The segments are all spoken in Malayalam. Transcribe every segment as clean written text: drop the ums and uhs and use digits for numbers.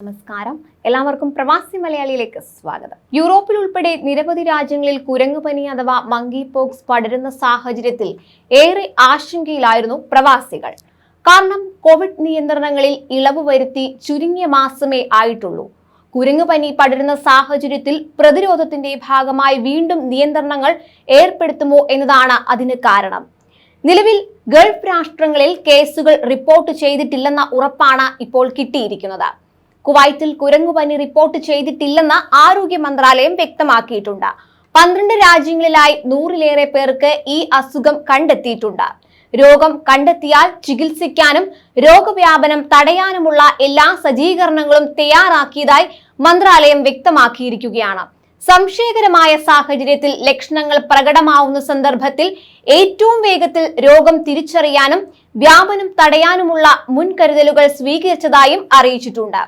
നമസ്കാരം, എല്ലാവർക്കും പ്രവാസി മലയാളിയിലേക്ക് സ്വാഗതം. യൂറോപ്പിൽ ഉൾപ്പെടെ നിരവധി രാജ്യങ്ങളിൽ കുരങ്ങുപനി അഥവാ മങ്കി പോക്സ് പടരുന്ന സാഹചര്യത്തിൽ ഏറെ ആശങ്കയിലായിരുന്നു പ്രവാസികൾ. കാരണം കോവിഡ് നിയന്ത്രണങ്ങളിൽ ഇളവ് വരുത്തി ചുരുങ്ങിയ മാസമേ ആയിട്ടുള്ളൂ. കുരങ്ങുപനി പടരുന്ന സാഹചര്യത്തിൽ പ്രതിരോധത്തിന്റെ ഭാഗമായി വീണ്ടും നിയന്ത്രണങ്ങൾ ഏർപ്പെടുത്തുമോ എന്നതാണ് അതിന് കാരണം. നിലവിൽ ഗൾഫ് രാഷ്ട്രങ്ങളിൽ കേസുകൾ റിപ്പോർട്ട് ചെയ്തിട്ടില്ലെന്ന ഉറപ്പാണ് ഇപ്പോൾ കിട്ടിയിരിക്കുന്നത്. കുവൈറ്റിൽ കുരങ്ങുപനി റിപ്പോർട്ട് ചെയ്തിട്ടില്ലെന്ന് ആരോഗ്യ മന്ത്രാലയം വ്യക്തമാക്കിയിട്ടുണ്ട്. 12 രാജ്യങ്ങളിലായി 100-ലേറെ പേർക്ക് ഈ അസുഖം കണ്ടെത്തിയിട്ടുണ്ട്. രോഗം കണ്ടെത്തിയാൽ ചികിത്സിക്കാനും രോഗവ്യാപനം തടയാനുമുള്ള എല്ലാ സജ്ജീകരണങ്ങളും തയ്യാറാക്കിയതായി മന്ത്രാലയം വ്യക്തമാക്കിയിരിക്കുകയാണ്. സംശയകരമായ സാഹചര്യത്തിൽ ലക്ഷണങ്ങൾ പ്രകടമാവുന്ന സന്ദർഭത്തിൽ ഏറ്റവും വേഗത്തിൽ രോഗം തിരിച്ചറിയാനും വ്യാപനം തടയാനുമുള്ള മുൻകരുതലുകൾ സ്വീകരിച്ചതായും അറിയിച്ചിട്ടുണ്ട്.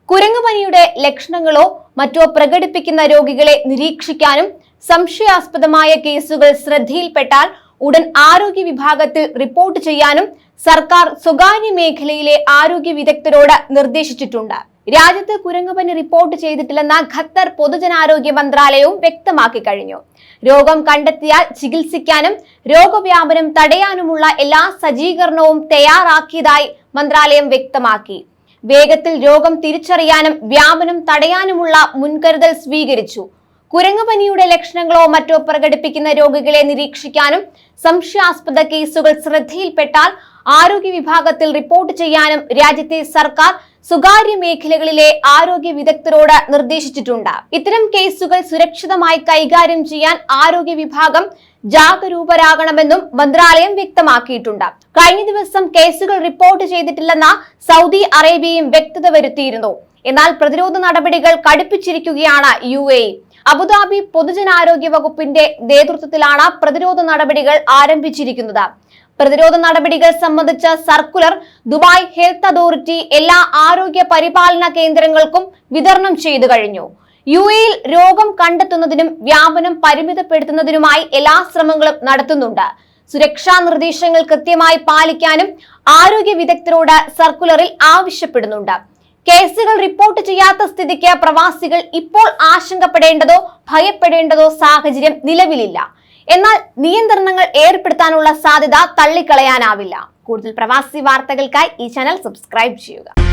കുരങ്ങുപനിയുടെ ലക്ഷണങ്ങളോ മറ്റോ പ്രകടിപ്പിക്കുന്ന രോഗികളെ നിരീക്ഷിക്കാനും സംശയാസ്പദമായ കേസുകൾ ശ്രദ്ധയിൽപ്പെട്ടാൽ ഉടൻ ആരോഗ്യ വിഭാഗത്തിൽ റിപ്പോർട്ട് ചെയ്യാനും സർക്കാർ സ്വകാര്യ മേഖലയിലെ ആരോഗ്യ വിദഗ്ധരോട് നിർദ്ദേശിച്ചിട്ടുണ്ട്. രാജ്യത്ത് കുരങ്ങുപനി റിപ്പോർട്ട് ചെയ്തിട്ടില്ലെന്ന ഖത്തർ പൊതുജനാരോഗ്യ മന്ത്രാലയവും വ്യക്തമാക്കി കഴിഞ്ഞു. രോഗം കണ്ടെത്തിയാൽ ചികിത്സിക്കാനും രോഗവ്യാപനം തടയാനുമുള്ള എല്ലാ സജ്ജീകരണവും തയ്യാറാക്കിയതായി മന്ത്രാലയം വ്യക്തമാക്കി. വേഗത്തിൽ രോഗം തിരിച്ചറിയാനും വ്യാപനം തടയാനുമുള്ള മുൻകരുതൽ സ്വീകരിച്ചു. കുരങ്ങുപനിയുടെ ലക്ഷണങ്ങളോ മറ്റോ പ്രകടിപ്പിക്കുന്ന രോഗികളെ നിരീക്ഷിക്കാനും സംശയാസ്പദ കേസുകൾ ശ്രദ്ധയിൽപ്പെട്ടാൽ ആരോഗ്യ വിഭാഗത്തിൽ റിപ്പോർട്ട് ചെയ്യാനും രാജ്യത്തെ സർക്കാർ സ്വകാര്യ മേഖലകളിലെ ആരോഗ്യ വിദഗ്ധരോട് നിർദ്ദേശിച്ചിട്ടുണ്ട്. ഇത്തരം കേസുകൾ സുരക്ഷിതമായി കൈകാര്യം ചെയ്യാൻ ആരോഗ്യ വിഭാഗം ജാഗരൂകരാകണമെന്നും മന്ത്രാലയം വ്യക്തമാക്കിയിട്ടുണ്ട്. കഴിഞ്ഞ ദിവസം കേസുകൾ റിപ്പോർട്ട് ചെയ്തിട്ടില്ലെന്ന സൗദി അറേബ്യയും വ്യക്തത വരുത്തിയിരുന്നു. എന്നാൽ പ്രതിരോധ നടപടികൾ കടുപ്പിച്ചിരിക്കുകയാണ് UAE. അബുദാബി പൊതുജനാരോഗ്യ വകുപ്പിന്റെ നേതൃത്വത്തിലാണ് പ്രതിരോധ നടപടികൾ ആരംഭിച്ചിരിക്കുന്നത്. പ്രതിരോധ നടപടികൾ സംബന്ധിച്ച സർക്കുലർ ദുബായ് ഹെൽത്ത് അതോറിറ്റി എല്ലാ ആരോഗ്യ പരിപാലന കേന്ദ്രങ്ങൾക്കും വിതരണം ചെയ്തു കഴിഞ്ഞു. UAE-യിൽ രോഗം കണ്ടെത്തുന്നതിനും വ്യാപനം പരിമിതപ്പെടുത്തുന്നതിനുമായി എല്ലാ ശ്രമങ്ങളും നടത്തുന്നുണ്ട്. സുരക്ഷാ നിർദ്ദേശങ്ങൾ കൃത്യമായി പാലിക്കാനും ആരോഗ്യ വിദഗ്ധരോട് സർക്കുലറിൽ ആവശ്യപ്പെടുന്നുണ്ട്. കേസുകൾ റിപ്പോർട്ട് ചെയ്യാത്ത സ്ഥിതിക്ക് പ്രവാസികൾ ഇപ്പോൾ ആശങ്കപ്പെടേണ്ടതോ ഭയപ്പെടേണ്ടതോ സാഹചര്യം നിലവിലില്ല. എന്നാൽ നിയന്ത്രണങ്ങൾ ഏർപ്പെടുത്താനുള്ള സാധ്യത തള്ളിക്കളയാനാവില്ല. കൂടുതൽ പ്രവാസി വാർത്തകൾക്കായി ഈ ചാനൽ സബ്സ്ക്രൈബ് ചെയ്യുക.